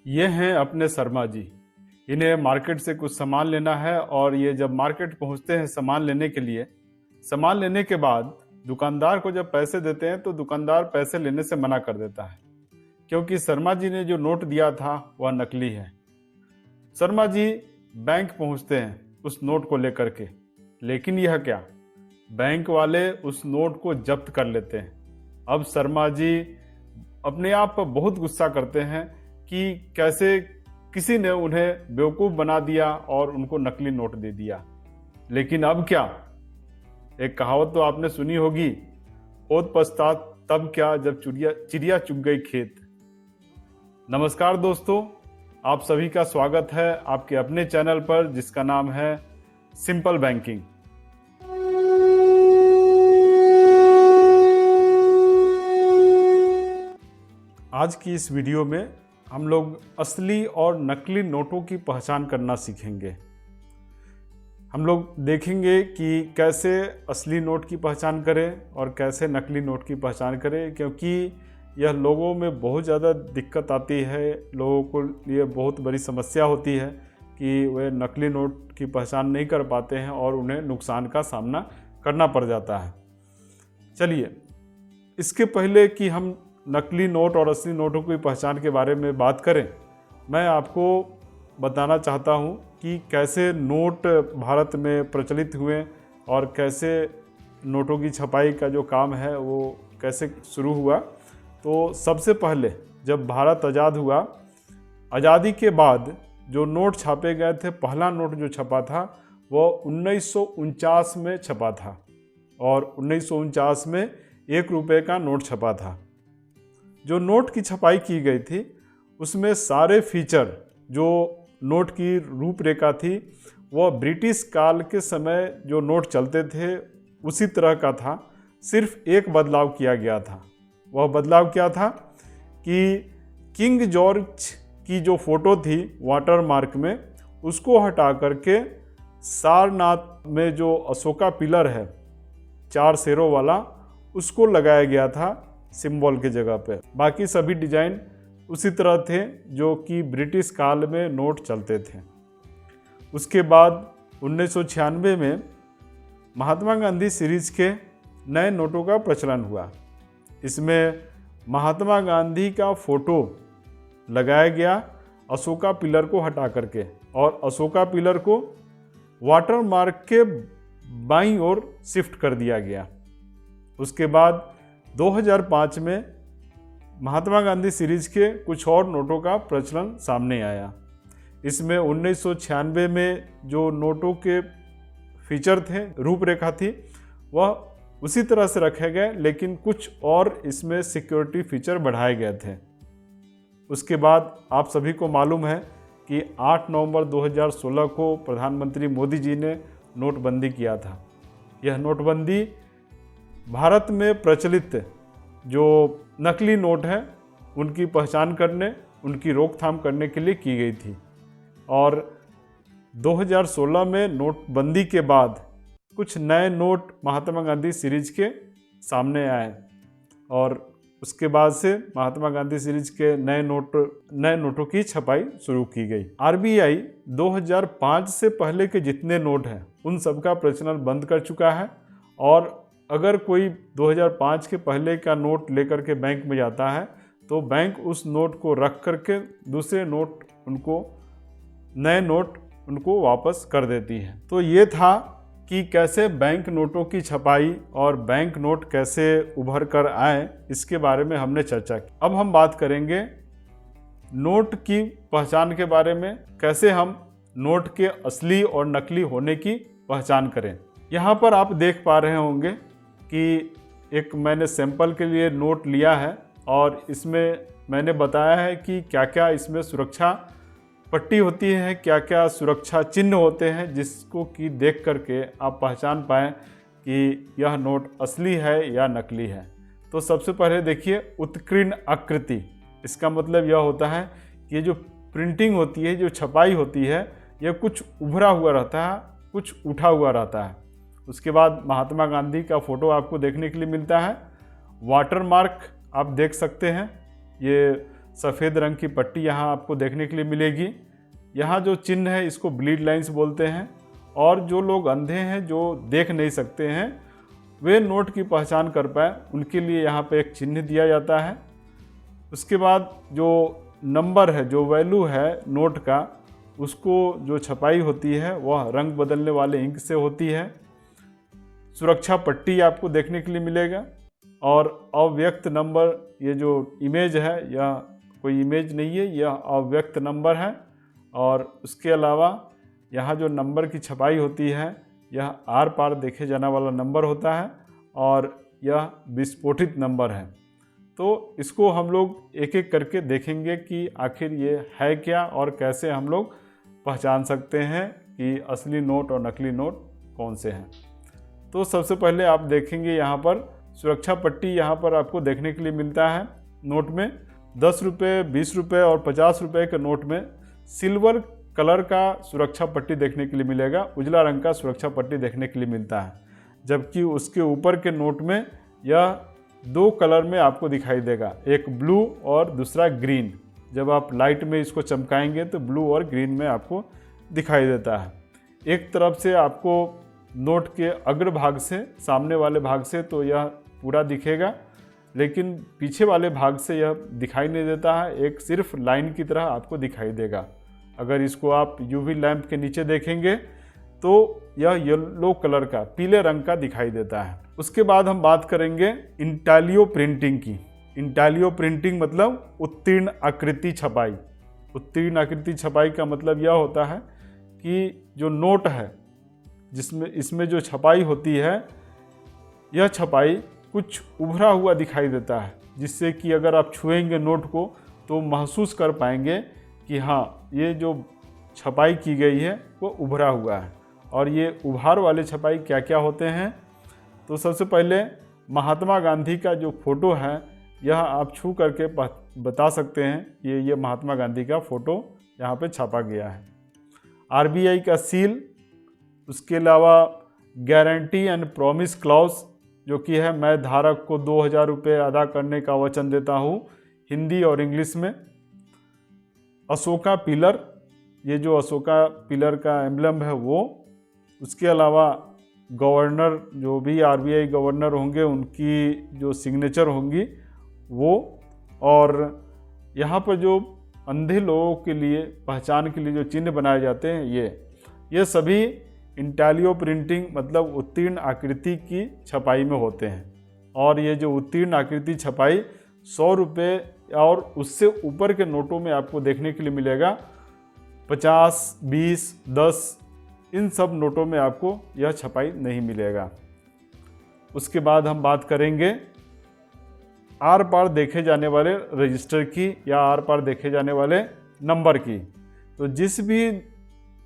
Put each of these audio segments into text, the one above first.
ये हैं अपने शर्मा जी। इन्हें मार्केट से कुछ सामान लेना है और ये जब मार्केट पहुंचते हैं सामान लेने के लिए, सामान लेने के बाद दुकानदार को जब पैसे देते हैं तो दुकानदार पैसे लेने से मना कर देता है, क्योंकि शर्मा जी ने जो नोट दिया था वह नकली है। शर्मा जी बैंक पहुंचते हैं उस नोट को लेकर के, लेकिन यह क्या, बैंक वाले उस नोट को जब्त कर लेते हैं। अब शर्मा जी अपने आप पर बहुत गुस्सा करते हैं कि कैसे किसी ने उन्हें बेवकूफ़ बना दिया और उनको नकली नोट दे दिया। लेकिन अब क्या, एक कहावत तो आपने सुनी होगी, ओत पछतात तब क्या जब चिड़िया चुग गई खेत। नमस्कार दोस्तों, आप सभी का स्वागत है आपके अपने चैनल पर जिसका नाम है सिंपल बैंकिंग। आज की इस वीडियो में हम लोग असली और नकली नोटों की पहचान करना सीखेंगे। हम लोग देखेंगे कि कैसे असली नोट की पहचान करें और कैसे नकली नोट की पहचान करें, क्योंकि यह लोगों में बहुत ज़्यादा दिक्कत आती है। लोगों को लिए बहुत बड़ी समस्या होती है कि वे नकली नोट की पहचान नहीं कर पाते हैं और उन्हें नुकसान का सामना करना पड़ जाता है। चलिए, इसके पहले कि हम नकली नोट और असली नोटों की पहचान के बारे में बात करें, मैं आपको बताना चाहता हूं कि कैसे नोट भारत में प्रचलित हुए और कैसे नोटों की छपाई का जो काम है वो कैसे शुरू हुआ। तो सबसे पहले जब भारत आज़ाद हुआ, आज़ादी के बाद जो नोट छापे गए थे, पहला नोट जो छपा था वो 1949 में छपा था और 1949 में 1 रुपये का नोट छपा था। जो नोट की छपाई की गई थी उसमें सारे फीचर जो नोट की रूपरेखा थी वह ब्रिटिश काल के समय जो नोट चलते थे उसी तरह का था। सिर्फ एक बदलाव किया गया था। वह बदलाव क्या था कि किंग जॉर्ज की जो फ़ोटो थी वाटर मार्क में, उसको हटा करके सारनाथ में जो अशोका पिलर है 4 शेरों वाला, उसको लगाया गया था सिंबल के जगह पे। बाकी सभी डिजाइन उसी तरह थे जो कि ब्रिटिश काल में नोट चलते थे। उसके बाद 1996 में महात्मा गांधी सीरीज के नए नोटों का प्रचलन हुआ। इसमें महात्मा गांधी का फोटो लगाया गया अशोका पिलर को हटा करके, और अशोका पिलर को वाटर मार्क के बाईं ओर शिफ्ट कर दिया गया। उसके बाद 2005 में महात्मा गांधी सीरीज के कुछ और नोटों का प्रचलन सामने आया। इसमें 1996 में जो नोटों के फीचर थे, रूपरेखा थी, वह उसी तरह से रखे गए, लेकिन कुछ और इसमें सिक्योरिटी फीचर बढ़ाए गए थे। उसके बाद आप सभी को मालूम है कि 8 नवंबर 2016 को प्रधानमंत्री मोदी जी ने नोटबंदी किया था। यह नोटबंदी भारत में प्रचलित जो नकली नोट हैं उनकी पहचान करने, उनकी रोकथाम करने के लिए की गई थी। और 2016 में नोटबंदी के बाद कुछ नए नोट महात्मा गांधी सीरीज के सामने आए और उसके बाद से महात्मा गांधी सीरीज के नए नोटों की छपाई शुरू की गई। आरबीआई 2005 से पहले के जितने नोट हैं उन सब का प्रचलन बंद कर चुका है, और अगर कोई 2005 के पहले का नोट लेकर के बैंक में जाता है तो बैंक उस नोट को रख करके दूसरे नए नोट उनको वापस कर देती है। तो ये था कि कैसे बैंक नोटों की छपाई और बैंक नोट कैसे उभर कर आए, इसके बारे में हमने चर्चा की। अब हम बात करेंगे नोट की पहचान के बारे में, कैसे हम नोट के असली और नकली होने की पहचान करें। यहाँ पर आप देख पा रहे होंगे कि एक मैंने सैंपल के लिए नोट लिया है और इसमें मैंने बताया है कि क्या क्या इसमें सुरक्षा पट्टी होती है, क्या क्या सुरक्षा चिन्ह होते हैं, जिसको कि देख करके आप पहचान पाएँ कि यह नोट असली है या नकली है। तो सबसे पहले देखिए उत्कीर्ण आकृति। इसका मतलब यह होता है कि ये जो प्रिंटिंग होती है, जो छपाई होती है, यह कुछ उभरा हुआ रहता है, कुछ उठा हुआ रहता है। उसके बाद महात्मा गांधी का फोटो आपको देखने के लिए मिलता है। वाटर मार्क आप देख सकते हैं, ये सफ़ेद रंग की पट्टी यहाँ आपको देखने के लिए मिलेगी। यहाँ जो चिन्ह है इसको ब्लीड लाइंस बोलते हैं, और जो लोग अंधे हैं, जो देख नहीं सकते हैं, वे नोट की पहचान कर पाए उनके लिए यहाँ पे एक चिन्ह दिया जाता है। उसके बाद जो नंबर है, जो वैल्यू है नोट का, उसको जो छपाई होती है वह रंग बदलने वाले इंक से होती है। सुरक्षा पट्टी आपको देखने के लिए मिलेगा, और अव्यक्त नंबर, ये जो इमेज है यह कोई इमेज नहीं है, यह अव्यक्त नंबर है। और उसके अलावा यहाँ जो नंबर की छपाई होती है यह आर पार देखे जाने वाला नंबर होता है, और यह विस्फोटित नंबर है। तो इसको हम लोग एक एक करके देखेंगे कि आखिर ये है क्या और कैसे हम लोग पहचान सकते हैं कि असली नोट और नकली नोट कौन से हैं। तो सबसे पहले आप देखेंगे यहाँ पर सुरक्षा पट्टी यहाँ पर आपको देखने के लिए मिलता है। नोट में 10 रुपये, 20 रुपये और 50 रुपये के नोट में सिल्वर कलर का सुरक्षा पट्टी देखने के लिए मिलेगा, उजला रंग का सुरक्षा पट्टी देखने के लिए मिलता है। जबकि उसके ऊपर के नोट में यह 2 कलर में आपको दिखाई देगा, एक ब्लू और दूसरा ग्रीन। जब आप लाइट में इसको चमकाएंगे तो ब्लू और ग्रीन में आपको दिखाई देता है। एक तरफ से आपको नोट के अग्र भाग से, सामने वाले भाग से तो यह पूरा दिखेगा, लेकिन पीछे वाले भाग से यह दिखाई नहीं देता है, एक सिर्फ लाइन की तरह आपको दिखाई देगा। अगर इसको आप यूवी लैंप के नीचे देखेंगे तो यह येलो कलर का, पीले रंग का दिखाई देता है। उसके बाद हम बात करेंगे इंटालियो प्रिंटिंग की। इंटालियो प्रिंटिंग मतलब उत्तीर्ण आकृति छपाई। उत्तीर्ण आकृति छपाई का मतलब यह होता है कि जो नोट है इसमें जो छपाई होती है, यह छपाई कुछ उभरा हुआ दिखाई देता है, जिससे कि अगर आप छुएंगे नोट को तो महसूस कर पाएंगे कि हाँ, ये जो छपाई की गई है वो उभरा हुआ है। और ये उभार वाले छपाई क्या क्या होते हैं, तो सबसे पहले महात्मा गांधी का जो फ़ोटो है यह आप छू करके बता सकते हैं ये महात्मा गांधी का फ़ोटो यहाँ पे छापा गया है। आरबीआई का सील, उसके अलावा गारंटी एंड प्रॉमिस क्लॉज, जो कि है मैं धारक को 2000 रुपये अदा करने का वचन देता हूँ, हिंदी और इंग्लिश में। अशोका पिलर, ये जो अशोका पिलर का एम्बलम है वो। उसके अलावा गवर्नर, जो भी आरबीआई गवर्नर होंगे उनकी जो सिग्नेचर होंगी वो। और यहाँ पर जो अंधे लोगों के लिए पहचान के लिए जो चिन्ह बनाए जाते हैं ये सभी इंटालियो प्रिंटिंग मतलब उत्तीर्ण आकृति की छपाई में होते हैं। और ये जो उत्तीर्ण आकृति छपाई 100 रुपये और उससे ऊपर के नोटों में आपको देखने के लिए मिलेगा। 50, 20, 10 इन सब नोटों में आपको यह छपाई नहीं मिलेगा। उसके बाद हम बात करेंगे आर पार देखे जाने वाले रजिस्टर की या आर पार देखे जाने वाले नंबर की। तो जिस भी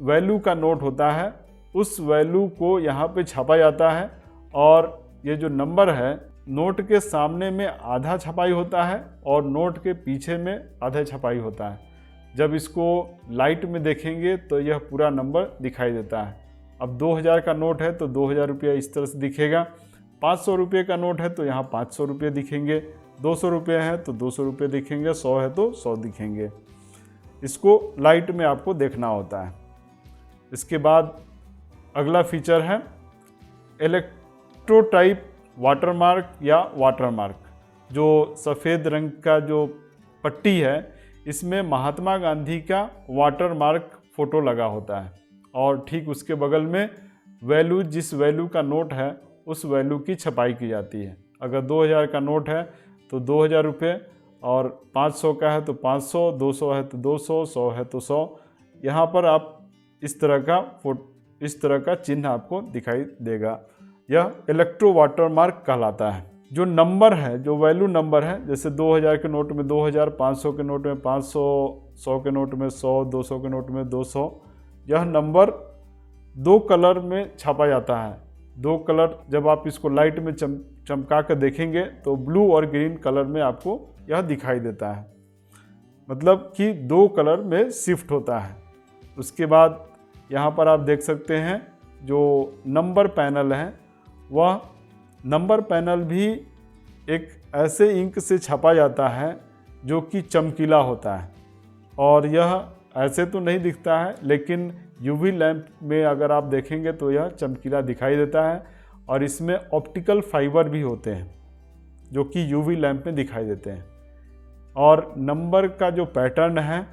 वैल्यू का नोट होता है उस वैल्यू को यहाँ पे छापा जाता है, और ये जो नंबर है नोट के सामने में आधा छपाई होता है और नोट के पीछे में आधा छपाई होता है। जब इसको लाइट में देखेंगे तो यह पूरा नंबर दिखाई देता है। अब 2000 का नोट है तो 2000 रुपये इस तरह से दिखेगा, 500 रुपये का नोट है तो यहाँ 500 रुपये दिखेंगे, 200 रुपये है तो 200 रुपये दिखेंगे, 100 है तो 100 दिखेंगे। इसको लाइट में आपको देखना होता है। इसके बाद अगला फीचर है इलेक्ट्रोटाइप वाटरमार्क या वाटरमार्क। जो सफ़ेद रंग का जो पट्टी है इसमें महात्मा गांधी का वाटरमार्क फ़ोटो लगा होता है, और ठीक उसके बगल में वैल्यू, जिस वैल्यू का नोट है उस वैल्यू की छपाई की जाती है। अगर 2000 का नोट है तो 2000 रुपये, और 500 का है तो 500, 200 है तो 200, 100 है तो 100। यहाँ पर आप इस तरह का चिन्ह आपको दिखाई देगा। यह इलेक्ट्रो वाटरमार्क कहलाता है। जो नंबर है, जो वैल्यू नंबर है, जैसे 2000 के नोट में 2000, 500 के नोट में 500, 100 के नोट में 100, 200 के नोट में 200, यह नंबर 2 कलर में छापा जाता है। 2 कलर, जब आप इसको लाइट में चमका कर देखेंगे तो ब्लू और ग्रीन कलर में आपको यह दिखाई देता है, मतलब कि 2 कलर में शिफ्ट होता है। उसके बाद यहाँ पर आप देख सकते हैं जो नंबर पैनल है, वह नंबर पैनल भी एक ऐसे इंक से छपा जाता है जो कि चमकीला होता है, और यह ऐसे तो नहीं दिखता है, लेकिन यूवी लैंप में अगर आप देखेंगे तो यह चमकीला दिखाई देता है। और इसमें ऑप्टिकल फाइबर भी होते हैं जो कि यूवी लैंप में दिखाई देते हैं। और नंबर का जो पैटर्न है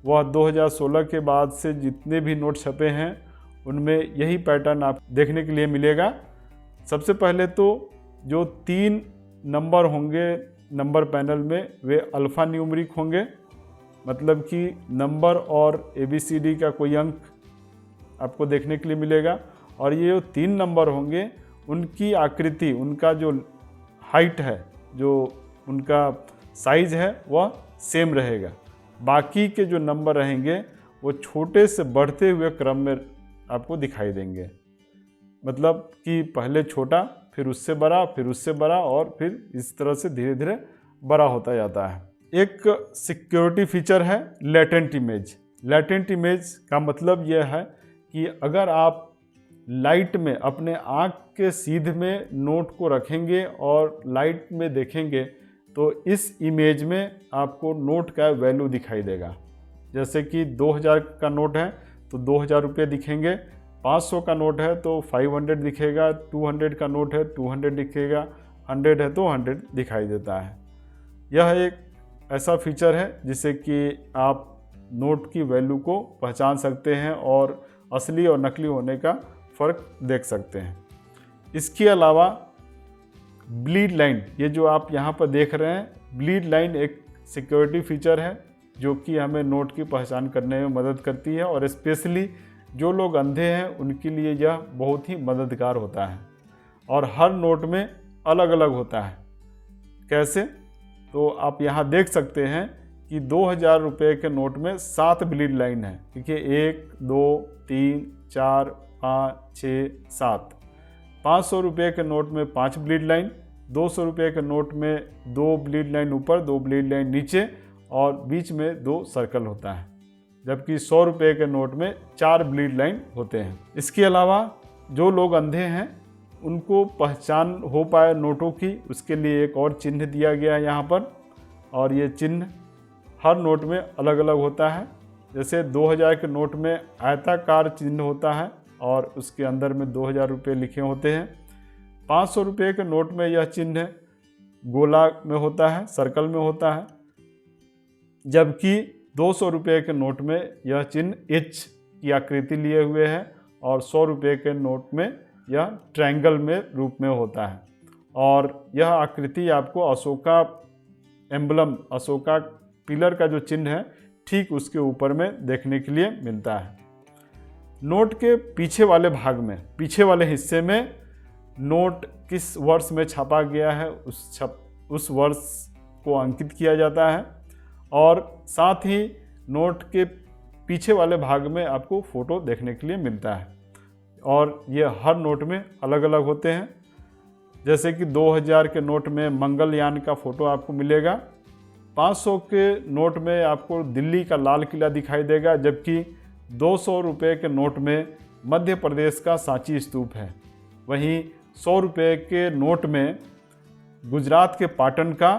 वह 2016 के बाद से जितने भी नोट छपे हैं उनमें यही पैटर्न आप देखने के लिए मिलेगा। सबसे पहले तो जो 3 नंबर होंगे नंबर पैनल में वे अल्फ़ा न्यूमरिक होंगे, मतलब कि नंबर और ABCD का कोई अंक आपको देखने के लिए मिलेगा। और ये जो 3 नंबर होंगे उनकी आकृति, उनका जो हाइट है, जो उनका साइज है वह सेम रहेगा। बाकी के जो नंबर रहेंगे वो छोटे से बढ़ते हुए क्रम में आपको दिखाई देंगे, मतलब कि पहले छोटा, फिर उससे बड़ा, फिर उससे बड़ा, और फिर इस तरह से धीरे धीरे बड़ा होता जाता है। एक सिक्योरिटी फीचर है लेटेंट इमेज। लेटेंट इमेज का मतलब यह है कि अगर आप लाइट में अपने आँख के सीध में नोट को रखेंगे और लाइट में देखेंगे तो इस इमेज में आपको नोट का वैल्यू दिखाई देगा। जैसे कि 2000 का नोट है तो 2000 रुपये दिखेंगे, 500 का नोट है तो 500 दिखेगा, 200 का नोट है 200 दिखेगा, 100 है तो 100 दिखाई देता है। यह एक ऐसा फीचर है जिससे कि आप नोट की वैल्यू को पहचान सकते हैं और असली और नकली होने का फ़र्क देख सकते हैं। इसके अलावा ब्लीड लाइन, ये जो आप यहाँ पर देख रहे हैं, ब्लीड लाइन एक सिक्योरिटी फीचर है जो कि हमें नोट की पहचान करने में मदद करती है, और स्पेशली जो लोग अंधे हैं उनके लिए यह बहुत ही मददगार होता है। और हर नोट में अलग अलग होता है। कैसे? तो आप यहाँ देख सकते हैं कि 2000 रुपये के नोट में 7 ब्लीड लाइन है। देखिए 1, 2, 3, 4, 5, 6, 7। 500 रुपये के नोट में 5 ब्लीड लाइन, 200 रुपये के नोट में 2 ब्लीड लाइन ऊपर, 2 ब्लीड लाइन नीचे, और बीच में 2 सर्कल होता है। जबकि 100 रुपये के नोट में 4 ब्लीड लाइन होते हैं। इसके अलावा जो लोग अंधे हैं उनको पहचान हो पाए नोटों की, उसके लिए एक और चिन्ह दिया गया है यहाँ पर, और ये चिन्ह हर नोट में अलग अलग होता है। जैसे 2000 के नोट में आयताकार चिन्ह होता है और उसके अंदर में 2000 रुपये लिखे होते हैं। 500 रुपये के नोट में यह चिन्ह गोला में होता है, सर्कल में होता है, जबकि 200 रुपये के नोट में यह चिन्ह एच की आकृति लिए हुए है, और 100 रुपये के नोट में यह ट्रायंगल में रूप में होता है। और यह आकृति आपको अशोका एम्बलम, अशोका पिलर का जो चिन्ह है ठीक उसके ऊपर में देखने के लिए मिलता है। नोट के पीछे वाले भाग में, पीछे वाले हिस्से में नोट किस वर्ष में छापा गया है उस वर्ष को अंकित किया जाता है, और साथ ही नोट के पीछे वाले भाग में आपको फ़ोटो देखने के लिए मिलता है। और ये हर नोट में अलग अलग होते हैं। जैसे कि 2000 के नोट में मंगलयान का फ़ोटो आपको मिलेगा, 500 के नोट में आपको दिल्ली का लाल किला दिखाई देगा, जबकि 200 रुपये के नोट में मध्य प्रदेश का सांची स्तूप है। वहीं 100 रुपये के नोट में गुजरात के पाटन का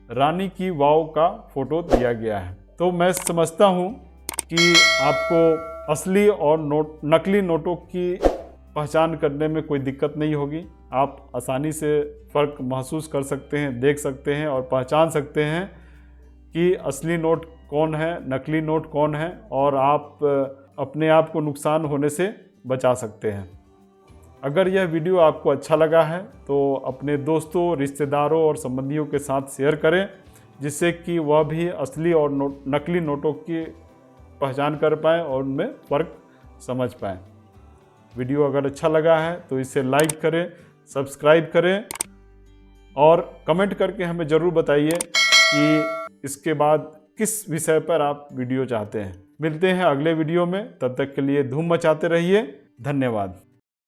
रानी की वाव का फ़ोटो दिया गया है। तो मैं समझता हूँ कि आपको असली और नकली नोटों की पहचान करने में कोई दिक्कत नहीं होगी। आप आसानी से फ़र्क महसूस कर सकते हैं, देख सकते हैं और पहचान सकते हैं कि असली नोट कौन है, नकली नोट कौन है, और आप अपने आप को नुकसान होने से बचा सकते हैं। अगर यह वीडियो आपको अच्छा लगा है तो अपने दोस्तों, रिश्तेदारों और संबंधियों के साथ शेयर करें, जिससे कि वह भी असली और नकली नोटों की पहचान कर पाएँ और उनमें फ़र्क समझ पाएँ। वीडियो अगर अच्छा लगा है तो इसे लाइक करें, सब्सक्राइब करें, और कमेंट करके हमें ज़रूर बताइए कि इसके बाद किस विषय पर आप वीडियो चाहते हैं। मिलते हैं अगले वीडियो में, तब तक के लिए धूम मचाते रहिए। धन्यवाद।